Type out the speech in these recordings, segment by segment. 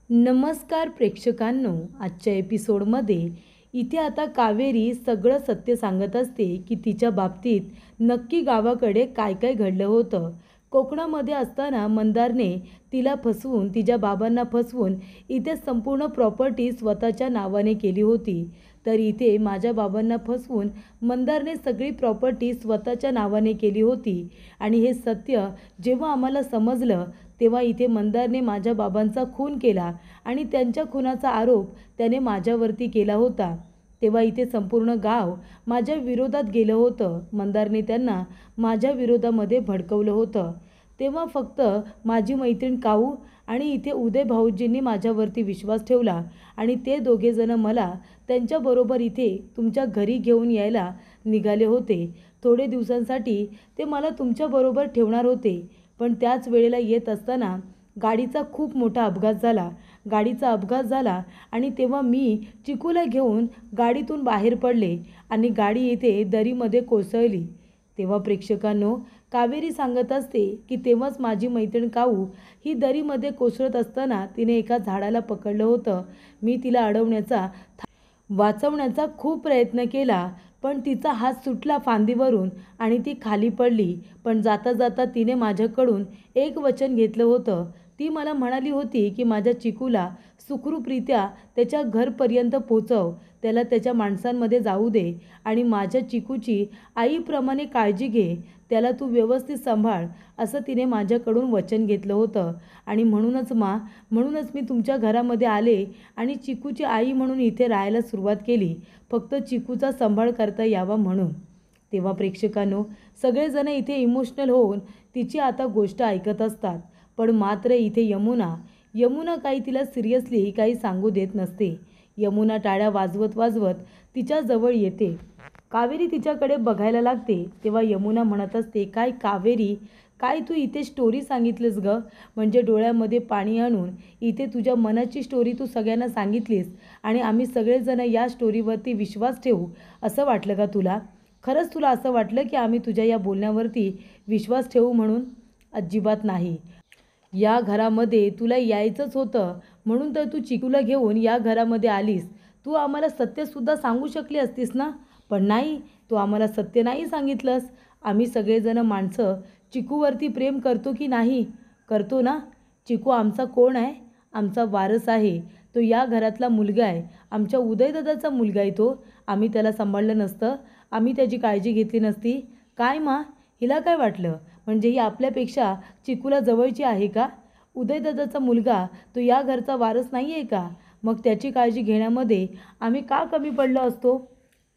नमस्कार प्रेक्षकांनो, आजच्या एपिसोडमध्ये इथे आता कावेरी सगळं सत्य सांगत असते की तिच्या बाबतीत नक्की गावाकडे काय काय घडलं होतं. कोकणामध्ये असताना मंदारने तिला फसवून, तिच्या बाबांना फसवून इथे संपूर्ण प्रॉपर्टी स्वतःच्या नावाने केली होती. तर इथे माझ्या बाबांना फसवून मंदारने सगळी प्रॉपर्टी स्वतःच्या नावाने केली होती. आणि हे सत्य जेव्हा आम्हाला समजलं तेव्हा इथे मंदारने माझ्या बाबांचा खून केला आणि त्यांच्या खुनाचा आरोप त्याने माझ्यावरती केला होता. तेव्हा इथे संपूर्ण गाव माझ्या विरोधात गेलं होतं. मंदारने त्यांना माझ्या विरोधामध्ये भडकवलं होतं. तेव्हा फक्त माझी मैत्रीण काऊ आणि इथे उदय भाऊजींनी माझ्यावरती विश्वास ठेवला आणि ते दोघेजणं मला त्यांच्याबरोबर इथे तुमच्या घरी घेऊन यायला निघाले होते. थोडे दिवसांसाठी ते मला तुमच्याबरोबर ठेवणार होते. पण त्याच वेळेला येत असताना गाडीचा खूप मोठा अपघात झाला. गाडीचा अपघात झाला आणि तेव्हा मी चिकूला घेऊन गाडीतून बाहेर पडले आणि गाडी येथे दरीमध्ये कोसळली. तेव्हा प्रेक्षकांनो, कावेरी सांगत असते की तेव्हाच माझी मैत्रीण काऊ ही दरीमध्ये कोसळत असताना तिने एका झाडाला पकडलं होतं. मी तिला अडवण्याचा, वाचवण्याचा खूप प्रयत्न केला, पण तिचा हात सुटला फांदीवरून आणि ती खाली पडली. पण जाता जाता तिने माझ्याकडून एक वचन घेतलं होतं. ती मला म्हणाली होती की माझ्या चिकूला सुखरूपरित्या त्याच्या घरपर्यंत पोचव, त्याला त्याच्या माणसांमध्ये जाऊ दे आणि माझ्या चिकूची आईप्रमाणे काळजी घे, त्याला तू व्यवस्थित सांभाळ, असं तिने माझ्याकडून वचन घेतलं होतं. आणि म्हणूनच मी तुमच्या घरामध्ये आले आणि चिकूची आई म्हणून इथे राहायला सुरुवात केली, फक्त चिकूचा सांभाळ करता यावा म्हणून. तेव्हा प्रेक्षकांनो, सगळेजण इथे इमोशनल होऊन तिची आता गोष्ट ऐकत असतात. पण मात्र इथे यमुना काही तिला सिरियसली काही सांगू देत नसते. यमुना टाळ्या वाजवत वाजवत तिच्याजवळ येते. कावेरी तिच्याकडे बघायला लागते. तेव्हा यमुना म्हणत असते, काय कावेरी, काय तू इथे स्टोरी सांगितलीस ग? म्हणजे डोळ्यामध्ये पाणी आणून इथे तुझ्या मनाची स्टोरी तू सगळ्यांना सांगितलीस आणि आम्ही सगळेजण या स्टोरीवरती विश्वास ठेवू असं वाटलं का तुला? खरंच तुला असं वाटलं की आम्ही तुझ्या या बोलण्यावरती विश्वास ठेवू म्हणून? अजिबात नाही. या घरामध्ये तुला यायचंच होतं म्हणून तर तू चिकूला घेऊन या घरामध्ये आलीस. तू आम्हाला सत्यसुद्धा सांगू शकली असतीस ना, पण नाही, तू आम्हाला सत्य नाही सांगितलंस. आम्ही सगळेजण माणसं चिकूवरती प्रेम करतो की नाही? करतो ना. चिकू आमचा कोण आहे? आमचा वारस आहे. तो या घरातला मुलगा आहे. आमच्या उदयदादाचा मुलगा आहे तो. आम्ही त्याला सांभाळलं नसतं, आम्ही त्याची काळजी घेतली नसती. काय मा, हिला काय वाटलं? म्हणजे ही आपल्यापेक्षा चिकूला जवळची आहे का? उदयदादाचा मुलगा तो या घरचा वारस नाही आहे का? मग त्याची काळजी घेण्यामध्ये आम्ही का कमी पडलो असतो?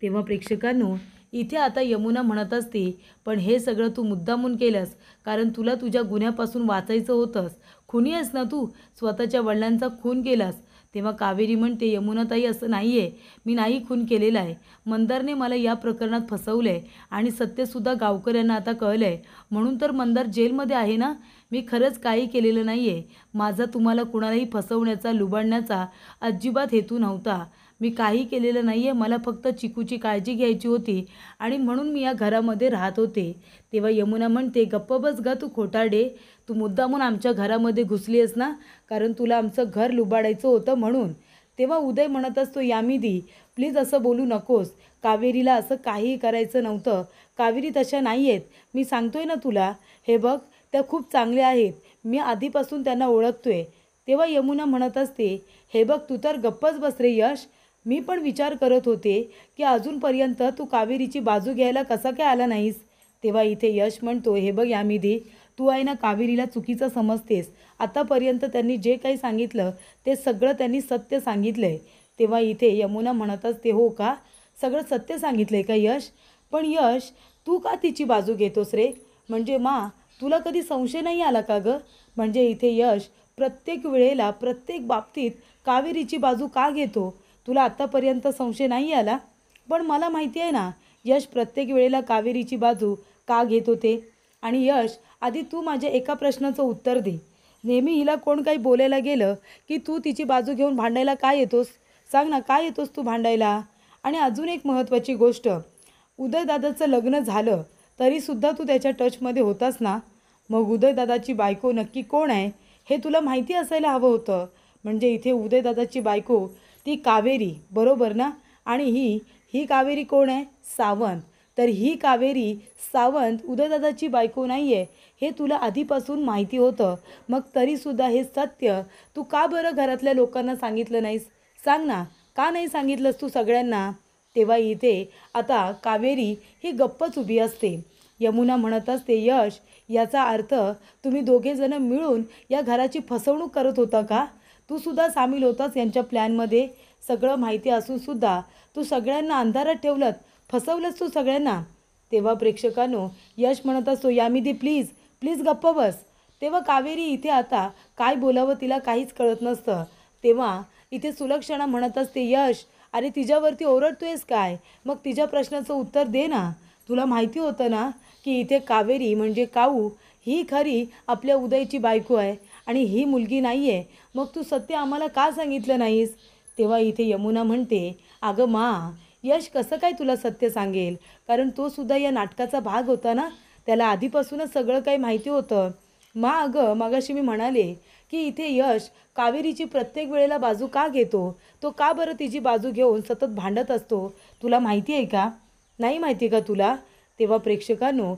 तेव्हा प्रेक्षकांनो, इथे आता यमुना म्हणत असते, पण हे सगळं तू मुद्दामून केलंस, कारण तुला तुझ्या गुन्ह्यापासून वाचायचं होतंस. खुनी आहेस ना तू, स्वतःच्या वडिलांचा खून केलास. तेव्हा कावेरी म्हणते, यमुनाताई असं नाही आहे, मी नाही खून केलेला आहे. मंदारने मला या प्रकरणात फसवलं आहे आणि सत्यसुद्धा गावकऱ्यांना आता कळलं आहे, म्हणून तर मंदार जेलमध्ये आहे ना. मी खरंच काही केलेलं नाही आहे. माझा तुम्हाला कुणालाही फसवण्याचा, लुबाडण्याचा अजिबात हेतू नव्हता. मी काही केलेलं नाही आहे. मला फक्त चिकूची काळजी घ्यायची होती आणि म्हणून मी या घरामध्ये राहत होते. तेव्हा यमुना म्हणते, गप्प बस गा तू खोटारडे, तू मुद्दामून आमच्या घरामध्ये घुसली आहेस ना, कारण तुला आमचं घर लुबाडायचं होतं म्हणून. तेव्हा उदय म्हणत असतो, यामिदी प्लीज असं बोलू नकोस, कावेरीला असं काहीही करायचं नव्हतं. कावेरी तशा नाही आहेत, मी सांगतोय ना तुला. हे बघ, त्या खूप चांगल्या आहेत, मी आधीपासून त्यांना ओळखतोय. तेव्हा यमुना म्हणत असते, हे बघ तू तर गप्पच बस रे यश, मी पण विचार करत होते की अजूनपर्यंत तू कावेरीची बाजू घ्यायला कसा काय आला नाहीस. तेव्हा इथे यश म्हणतो, हे बघ यामिदी, तू आहे ना कावेरीला चुकीचं समजतेस. आतापर्यंत त्यांनी जे काही सांगितलं ते सगळं त्यांनी सत्य सांगितलं आहे. तेव्हा इथे यमुना म्हणत असते, हो का, सगळं सत्य सांगितलं आहे का यश? पण यश, तू का तिची बाजू घेतोस रे? म्हणजे मा, तुला कधी संशय नाही आला का गं? म्हणजे इथे यश प्रत्येक वेळेला, प्रत्येक बाबतीत कावेरीची बाजू का घेतो? तुला आत्तापर्यंत संशय नाही आला? पण मला माहिती आहे ना, यश प्रत्येक वेळेला कावेरीची बाजू का घेत होते. आणि यश, आधी तू माझ्या एका प्रश्नाचं उत्तर दे. नेहमी हिला कोण काही बोलायला गेलं की तू तिची बाजू घेऊन भांडायला का येतोस? सांग ना, का येतोस तू भांडायला? आणि अजून एक महत्त्वाची गोष्ट, उदयदादाचं लग्न झालं तरीसुद्धा तू त्याच्या टचमध्ये होतास ना. मग उदयदादाची बायको नक्की कोण आहे हे तुला माहिती असायला हवं होतं. म्हणजे इथे उदयदादाची बायको ती कावेरी, बरोबर ना? आणि ही कावेरी कोण आहे? सावंत. तर ही कावेरी सावंत उदयदादाची बायको नाही आहे हे तुला आधीपासून माहिती होतं. मग तरीसुद्धा हे सत्य तू का बरं घरातल्या लोकांना सांगितलं नाहीस? सांग ना, का नाही सांगितलंस तू सगळ्यांना? तेव्हा इथे आता कावेरी ही गप्पच उभी असते. यमुना म्हणत असते, यश, याचा अर्थ तुम्ही दोघेजणं मिळून या घराची फसवणूक करत होता का? तू सुद्धा सामील होतास यांच्या प्लॅनमध्ये. सगळं माहिती असूनसुद्धा तू सगळ्यांना अंधारात ठेवलंत, फसवलंस तू सगळ्यांना. तेव्हा प्रेक्षकांनो, यश म्हणत असतो, यामिनी प्लीज प्लीज गप्प बस. तेव्हा कावेरी इथे आता काय बोलावं तिला काहीच कळत नसतं. तेव्हा इथे सुलक्षणा म्हणत असते, यश, अरे तिच्यावरती ओरडतोयस काय? मग तिच्या प्रश्नाचं उत्तर दे ना. तुला माहिती होतं ना की इथे कावेरी म्हणजे काऊ ही खरी आपल्या उदयची बायको आहे आणि ही मुलगी नाही आहे. मग तू सत्य आम्हाला का सांगितलं नाहीस? तेव्हा इथे यमुना म्हणते, अगं मा, यश कसं काय तुला सत्य सांगेल? कारण तो सुद्धा या नाटकाचा भाग होता ना, त्याला आधीपासूनच सगळं काही माहिती होतं. मा, अगं मगाशी मी म्हणाले की इथे यश कावेरीची प्रत्येक वेळेला बाजू का घेतो? तो का बरं तिची बाजू घेऊन सतत भांडत असतो? तुला माहिती आहे का? नाही माहिती का तुला? तेव्हा प्रेक्षकांनो,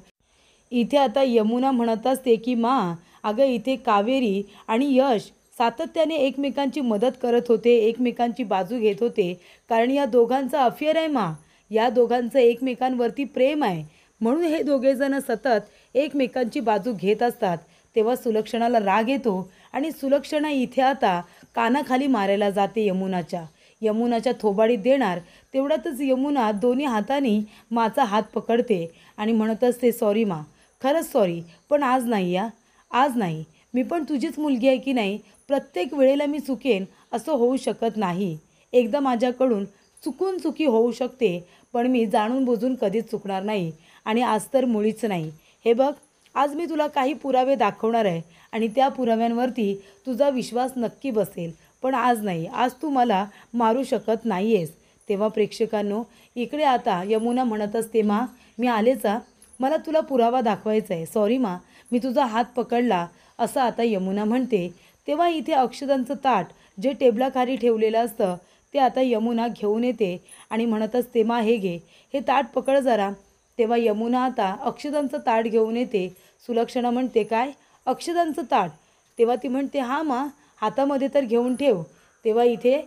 इथे आता यमुना म्हणत असते की मा, अगं इथे कावेरी आणि यश सातत्याने एकमेकांची मदत करत होते, एकमेकांची बाजू घेत होते, कारण या दोघांचं अफेअर आहे मा. या दोघांचं एकमेकांवरती प्रेम आहे, म्हणून हे दोघेजणं सतत एकमेकांची बाजू घेत असतात. तेव्हा सुलक्षणाला राग येतो आणि सुलक्षणा इथे आता कानाखाली मारायला जाते यमुनाच्या थोबाडीत देणार. तेवढ्यातच यमुना दोन्ही हातांनी माचा हात पकडते आणि म्हणत असते, सॉरी मा, खरंच सॉरी, पण आज नाही या, आज नाही. मी पण तुझीच मुलगी आहे की नाही? प्रत्येक वेळेला मी चुकेन असं होऊ शकत नाही. एकदा माझ्याकडून चुकी होऊ शकते, पण मी जाणून बुजून कधीच चुकणार नाही आणि आज तर मुळीच नाही. हे बघ, आज मी तुला काही पुरावे दाखवणार आहे आणि त्या पुराव्यांवरती तुझा विश्वास नक्की बसेल. पण आज नाही, आज तू मला मारू शकत नाही आहेस. तेव्हा प्रेक्षकांनो, इकडे आता यमुना म्हणत असते, मा, मी आलेच, मला तुला पुरावा दाखवायचा आहे. सॉरी मा, मी तुझा हात पकडला, असं आता यमुना म्हणते. तेव्हा इथे अक्षदांचं ताट जे टेबलाखाली ठेवलेलं असतं ते आता यमुना घेऊन येते आणि म्हणत असते, मा हे घे, हे ताट पकड जरा. तेव्हा यमुना आता अक्षदांचं ताट घेऊन येते. सुलक्षणा म्हणते, काय अक्षदांचं ताट? तेव्हा ती म्हणते, हां मा, हातामध्ये तर घेऊन ठेव. तेव्हा इथे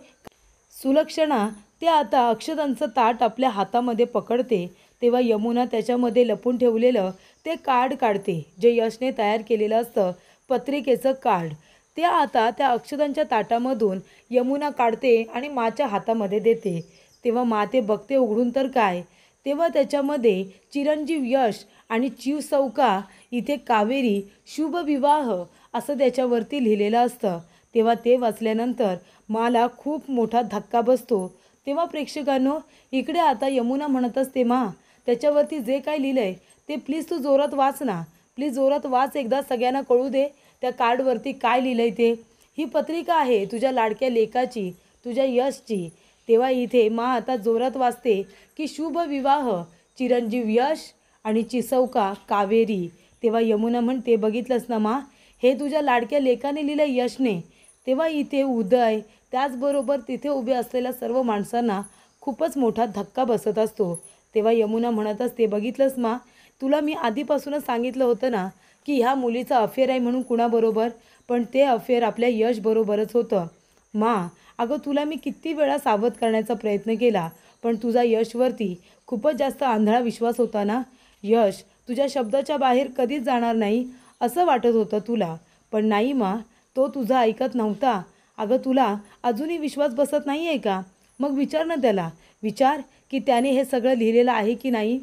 सुलक्षणा ते आता अक्षदांचं ताट आपल्या हातामध्ये पकडते. तेव्हा यमुना त्याच्यामध्ये लपून ठेवलेलं ते कार्ड काढते, जे यशने तयार केलेलं असतं, पत्रिकेचं कार्ड. ते आता त्या अक्षदांच्या ताटामधून यमुना काढते आणि माच्या हातामध्ये देते. तेव्हा मा ते बघते उघडून तर काय, तेव्हा त्याच्यामध्ये चिरंजीव यश आणि चिवसौका इथे कावेरी शुभविवाह असं त्याच्यावरती लिहिलेलं असतं. तेव्हा ते वाचल्यानंतर माला खूप मोठा धक्का बसतो. तेव्हा प्रेक्षकांनो, इकडे आता यमुना म्हणत असते, मा, त्याच्यावरती जे काय लिहिलं आहे ते प्लीज तू जोरात वाच ना, प्लीज जोरात वाच, एकदा सगळ्यांना कळू दे त्या कार्डवरती काय लिहिलं आहे ते. ही पत्रिका आहे तुझ्या लाडक्या लेकाची, तुझ्या यशची. तेव्हा इथे मा आता जोरात वाचते की शुभविवाह चिरंजीव यश आणि चिसौका कावेरी. तेव्हा यमुना म्हणते, बघितलंस ना मा, हे तुझ्या लाडक्या लेकाने लिहिलं यशने. तेव्हा इथे उदय, त्याचबरोबर तिथे उभे असलेल्या सर्व माणसांना खूपच मोठा धक्का बसत असतो. तेव्हा यमुना म्हणत असते, बघितलंस मा, तुला मी आधीपासूनच सांगितलं होतं ना की ह्या मुलीचा अफेअर आहे म्हणून कुणाबरोबर, पण ते अफेअर आपल्या यशबरोबरच होतं. मा, अगं तुला मी किती वेळा सावध करण्याचा प्रयत्न केला, पण तुझा यशवरती खूपच जास्त आंधळा विश्वास होता ना. यश तुझ्या शब्दाच्या बाहेर कधीच जाणार नाही असं वाटत होतं तुला, पण नाही मा, तो तुझा ऐकत नव्हता. अगं तुला अजूनही विश्वास बसत नाही आहे का? मग विचार ना त्याला, विचार की त्याने हे सगळं लिहिलेलं आहे की नाही.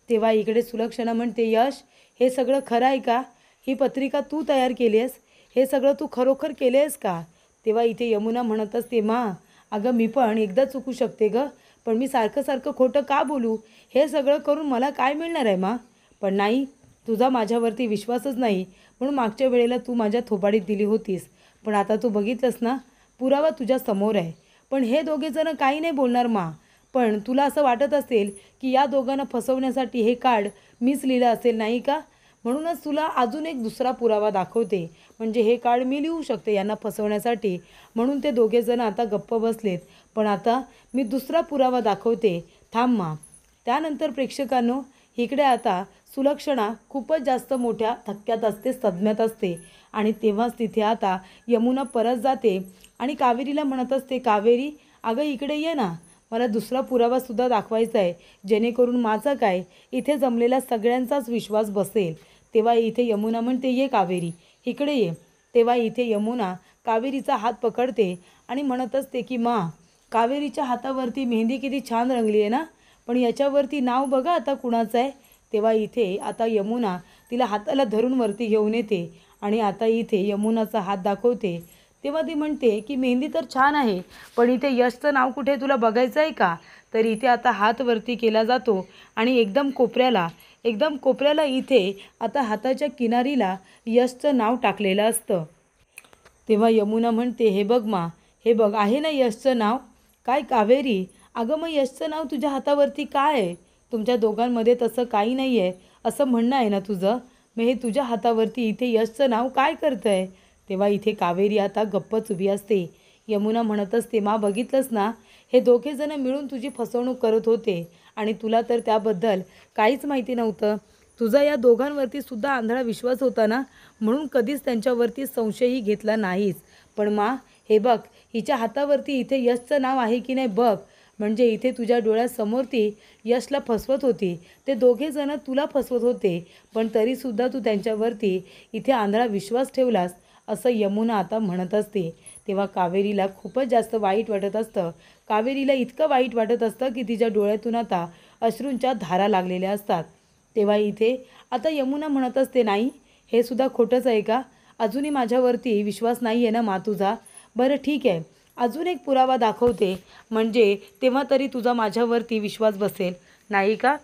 तेव्हा इकडे सुलक्षणा म्हणते, यश, हे सगळं खरं आहे का? ही पत्रिका तू तयार केली आहेस? हे सगळं तू खरोखर केले आहेस का? तेव्हा इथे यमुना म्हणत असते, मा, अगं मी पण एकदा चुकू शकते गं, पण मी सारखं सारखं खोटं का बोलू? हे सगळं करून मला काय मिळणार आहे मा? पण नाही, तुझा माझ्यावरती विश्वासच नाही म्हणून मागच्या वेळेला तू माझ्या थोबाडीत दिली होतीस, पण आता तू बघितलंस ना, पुरावा तुझ्या समोर आहे. पण हे दोघेजणं काही नाही बोलणार मा. पण तुला असं वाटत असेल की या दोघांना फसवण्यासाठी हे कार्ड मीच लिहिलं असेल, नाही का? म्हणूनच तुला अजून एक दुसरा पुरावा दाखवते, म्हणजे हे कार्ड मी लिहू शकते यांना फसवण्यासाठी. म्हणून ते दोघेजण आता गप्प बसलेत. पण आता मी दुसरा पुरावा दाखवते, थांब मा. त्यानंतर प्रेक्षकांनो, इकडे आता सुलक्षणा खूपच जास्त मोठ्या धक्क्यात असते, सदम्यात असते. आणि तेव्हाच तिथे आता यमुना परत जाते आणि कावेरीला म्हणत असते, कावेरी अगं इकडे ये ना, मला दुसरा पुरावासुद्धा दाखवायचा आहे, जेणेकरून माझा काय इथे जमलेला सगळ्यांचाच विश्वास बसेल. तेव्हा इथे यमुना म्हणते, ये कावेरी इकडे ये. तेव्हा इथे यमुना कावेरीचा हात पकडते आणि म्हणत असते की मा, कावेरीच्या हातावरती मेहंदी किती छान रंगली आहे ना, पण याच्यावरती नाव बघा आता कुणाचं आहे. तेव्हा इथे आता यमुना तिला हाताला धरून वरती घेऊन येते आणि आता इथे यमुनाचा हात दाखवते. तेव्हा ती म्हणते की मेहंदी तर छान आहे, पण इथे यशचं नाव कुठे तुला बघायचं आहे का. तर इथे आता हात वरती केला जातो आणि एकदम कोपऱ्याला इथे आता हाताच्या किनारीला यशचं नाव टाकलेलं असतं. तेव्हा यमुना म्हणते, हे बघ मा, हे बघ आहे ना यशचं नाव. काय कावेरी, अगं मग यशचं नाव तुझ्या हातावरती काय आहे. तुमच्या दोघांमध्ये तसं काही नाही आहे असं म्हणणं आहे ना तुझं. मग हे तुझ्या हातावरती इथे यशचं नाव काय करतं आहे. तेव्हा इथे कावेरी आता गप्पच उभी असते. यमुना म्हणत असते, मा बघितलंस ना, हे दोघेजणं मिळून तुझी फसवणूक करत होते आणि तुला तर त्याबद्दल काहीच माहिती नव्हतं. तुझा या दोघांवरती सुद्धा आंधळा विश्वास होता ना, म्हणून कधीच त्यांच्यावरती संशयही घेतला नाहीस. पण मा हे बघ, हिच्या हातावरती इथे यशचं नाव आहे की नाही बघ. म्हणजे इथे तुझ्या डोळ्यासमोर ती यशला फसवत होती, ते दोघेजणं तुला फसवत होते, पण तरीसुद्धा तू त्यांच्यावरती इथे आंधळा विश्वास ठेवलास, असं यमुना आता म्हणत असते. तेव्हा कावेरीला खूपच जास्त वाईट वाटत असतं. कावेरीला इतकं वाईट वाटत असतं की तिच्या डोळ्यातून आता अश्रूंच्या धारा लागलेल्या असतात. तेव्हा इथे आता यमुना म्हणत असते, नाही हे सुद्धा खोटंच आहे का. अजूनही माझ्यावरती विश्वास नाही आहे ना मा तुझा. बरं ठीक आहे, अजून एक पुरावा दाखवते, म्हणजे तेव्हा तरी तुझा माझ्यावरती विश्वास बसेल नाही का.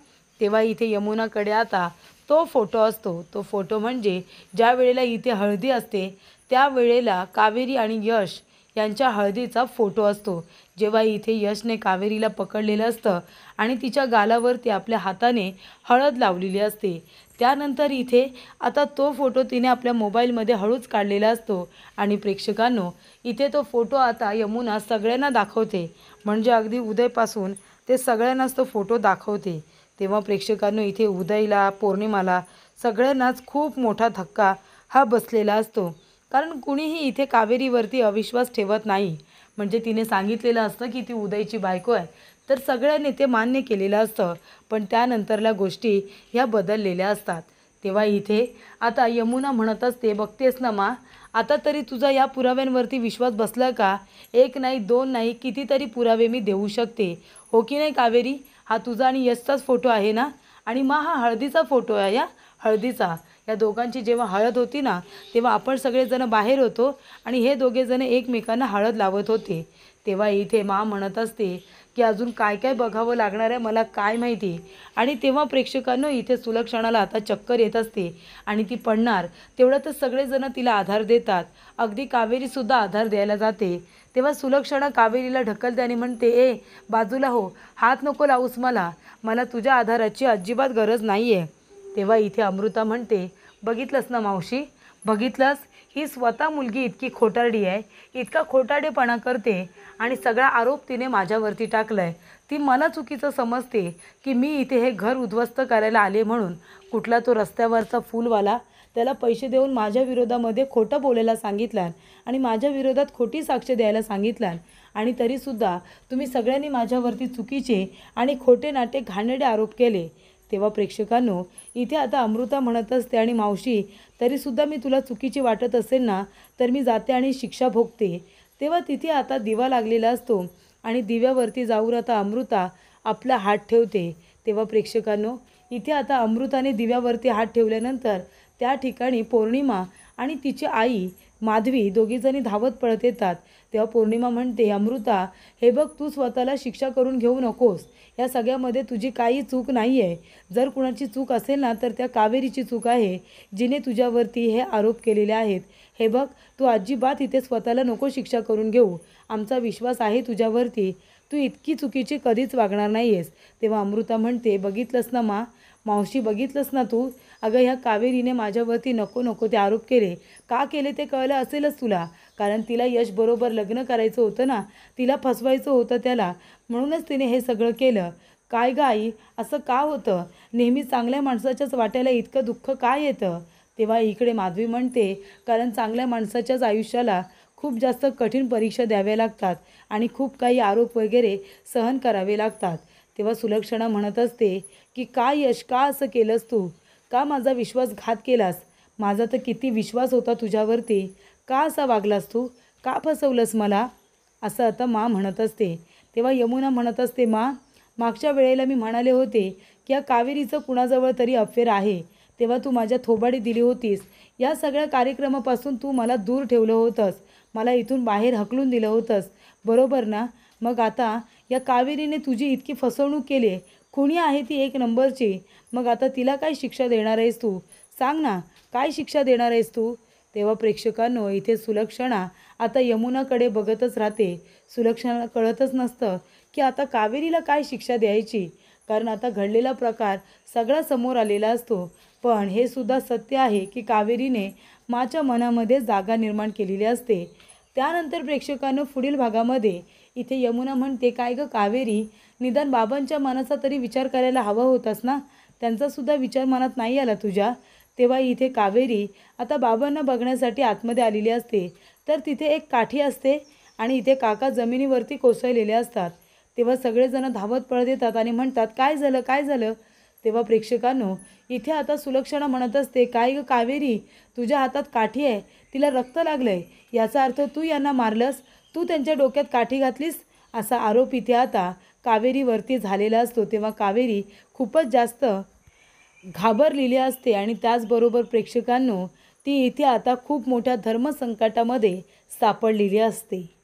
तेव्हा इथे यमुनाकडे आता तो फोटो असतो. तो फोटो म्हणजे ज्या वेळेला इथे हळदी असते त्यावेळेला कावेरी आणि यश यांच्या हळदीचा फोटो असतो. जेव्हा इथे यशने कावेरीला पकडलेलं असतं आणि तिच्या गालावरती आपल्या हाताने हळद लावलेली असते. त्यानंतर इथे आता तो फोटो तिने आपल्या मोबाईलमध्ये हळूच काढलेला असतो आणि प्रेक्षकांनो, इथे तो फोटो आता यमुना सगळ्यांना दाखवते, म्हणजे अगदी उदयपासून ते सगळ्यांनाच तो फोटो दाखवते. तेव्हा प्रेक्षकांनो, इथे उदयला, पौर्णिमाला सगळ्यांनाच खूप मोठा धक्का हा बसलेला असतो. कारण कुणीही इथे कावेरीवरती अविश्वास ठेवत नाही. म्हणजे तिने सांगितलेलं असतं की ती उदयची बायको आहे, तर सगळ्यांनी ते मान्य केलेलं असतं. पण त्यानंतरल्या गोष्टी ह्या बदललेल्या असतात. तेव्हा इथे आता यमुना म्हणत असते, बघतेस ना मा, आता तरी तुझा या पुराव्यांवरती विश्वास बसला का. एक नाही, दोन नाही, कितीतरी पुरावे मी देऊ शकते, हो की नाही कावेरी. हा तुझा आणि यशचाच फोटो आहे ना. आणि मा हा हळदीचा फोटो आहे, या हळदीचा. या दोघांची जेव्हा हळद होती ना, तेव्हा आपण सगळेजण बाहेर होतो आणि हे दोघेजण एकमेकांना हळद लावत होते. तेव्हा इथे मा म्हणत असते की अजून काय काय बघावं लागणार आहे मला काय माहिती. आणि तेव्हा प्रेक्षकांनो, इथे सुलक्षणाला आता चक्कर येत असते आणि ती पडणार. तेवढ्यातच सगळेजण तिला आधार देतात, अगदी कावेरीसुद्धा आधार द्यायला जाते. तेव्हा सुलक्षणा कावेरीला ढकलते आणि म्हणते, ए बाजूला हो, हात नको लावूस मला, मला तुझ्या आधाराची अजिबात गरज नाही आहे. तेव्हा इथे अमृता म्हणते, बघितलंस ना मावशी, बघितलंस, ही स्वतः मुलगी इतकी खोटारडी आहे, इतका खोटारडेपणा करते आणि सगळा आरोप तिने माझ्यावरती टाकला आहे. ती मला चुकीचं समजते की मी इथे हे घर उद्ध्वस्त करायला आले म्हणून. कुठला तो रस्त्यावरचा फुलवाला, त्याला पैसे देऊन माझ्या विरोधामध्ये खोटं बोलायला सांगितलं आणि माझ्या विरोधात खोटी साक्ष द्यायला सांगितलं. आणि तरीसुद्धा तुम्ही सगळ्यांनी माझ्यावरती चुकीचे आणि खोटे नाटे घाणेरडे आरोप केले. तेव्हा प्रेक्षकांनो, इथे आता अमृता म्हणत असते, आणि मावशी तरीसुद्धा मी तुला चुकीची वाटत असेल ना, तर मी जाते आणि शिक्षा भोगते. तेव्हा तिथे आता दिवा लागलेला असतो आणि दिव्यावरती जाऊन आता अमृता आपला हात ठेवते. तेव्हा प्रेक्षकांनो, इथे आता अमृताने दिव्यावरती हात ठेवल्यानंतर त्या ठिकाणी पौर्णिमा आणि तिची आई माधवी दोघीजणी धावत पळत येतात. तेव्हा पौर्णिमा म्हणते, अमृता हे बघ, तू स्वतःला शिक्षा करून घेऊ नकोस, या सगळ्यामध्ये तुझी काही चूक नाही आहे. जर कुणाची चूक असेल ना, तर त्या कावेरीची चूक आहे, जिने तुझ्यावरती हे आरोप केलेले आहेत. हे बघ, तू अजिबात इथे स्वतःला नको शिक्षा करून घेऊ, आमचा विश्वास आहे तुझ्यावरती, तू इतकी चुकीची कधीच वागणार नाही आहेस. तेव्हा अमृता म्हणते, बघितलंस ना मा, मावशी बघितलंस ना तू, अगं ह्या कावेरीने माझ्यावरती नको नको ते आरोप केले. का केले ते कळलं असेलच तुला, कारण तिला यश बरोबर लग्न करायचं होतं ना, तिला फसवायचं होतं त्याला, म्हणूनच तिने हे सगळं केलं. काय गं आई, असं का होतं? नेहमी चांगल्या माणसाच्याच वाट्याला इतकं दुःख का येतं? तेव्हा इकडे माधवी म्हणते, कारण चांगल्या माणसाच्याच आयुष्याला खूप जास्त कठीण परीक्षा द्याव्या लागतात आणि खूप काही आरोप वगैरे सहन करावे लागतात. तेव्हा सुलक्षणा म्हणत असते की का यश, का असं केलंस तू? का माझा विश्वासघात केलास? माझा तर किती विश्वास होता तुझ्यावरती. का असा वागलास तू? का फसवलंस मला? असं आता मा म्हणत असते. तेव्हा यमुना म्हणत असते, मा, मागच्या वेळेला मी म्हणाले होते की या कावेरीचं कुणाजवळ तरी अफेअर आहे, तेव्हा तू माझ्या थोबाडी दिली होतीस. या सगळ्या कार्यक्रमापासून तू मला दूर ठेवलं होतंस, मला इथून बाहेर हकलून दिलं होतंस, बरोबर ना? मग आता या कावेरीने तुझी इतकी फसवणूक केली, खुणी आहे ती एक नंबरची. मग आता तिला काय शिक्षा देणार आहेस तू? सांग ना, काय शिक्षा देणार आहेस तू? तेव्हा प्रेक्षकांनो, इथे सुलक्षणा आता यमुनाकडे बघतच राहते. सुलक्षणाला कळतच नसतं की आता कावेरीला काय शिक्षा द्यायची, कारण आता घडलेला प्रकार सगळा समोर आलेला असतो. पण हे सुद्धा सत्य आहे की कावेरीने माच्या मनामध्ये जागा निर्माण केलेली असते. त्यानंतर प्रेक्षकांनो, पुढील भागामध्ये इथे यमुना म्हणते, काय गं कावेरी, निदान बाबांच्या मनाचा तरी विचार करायला हवा होतास ना, त्यांचासुद्धा विचार मनात नाही आला तुझ्या. तेव्हा इथे कावेरी आता बाबांना बघण्यासाठी आतमध्ये आलेली असते. तर तिथे एक काठी असते आणि इथे काका जमिनीवरती कोसळलेले असतात. तेव्हा सगळेजण धावत पळत येतात आणि म्हणतात, काय झालं, काय झालं? तेव्हा प्रेक्षकांनो, इथे आता सुलक्षणा म्हणत असते, काय गं कावेरी, तुझ्या हातात काठी आहे, तिला रक्त लागलंय, याचा अर्थ तू यांना मारलंस, तू त्यांच्या डोक्यात काठी घातलीस, असा आरोप इथे आता कावेरीवरती झालेला असतो. तेव्हा कावेरी खूपच जास्त घाबरलेली असते आणि त्याचबरोबर प्रेक्षकांनो, ती इथे आता खूप मोठ्या धर्मसंकटामध्ये सापडलेली असते.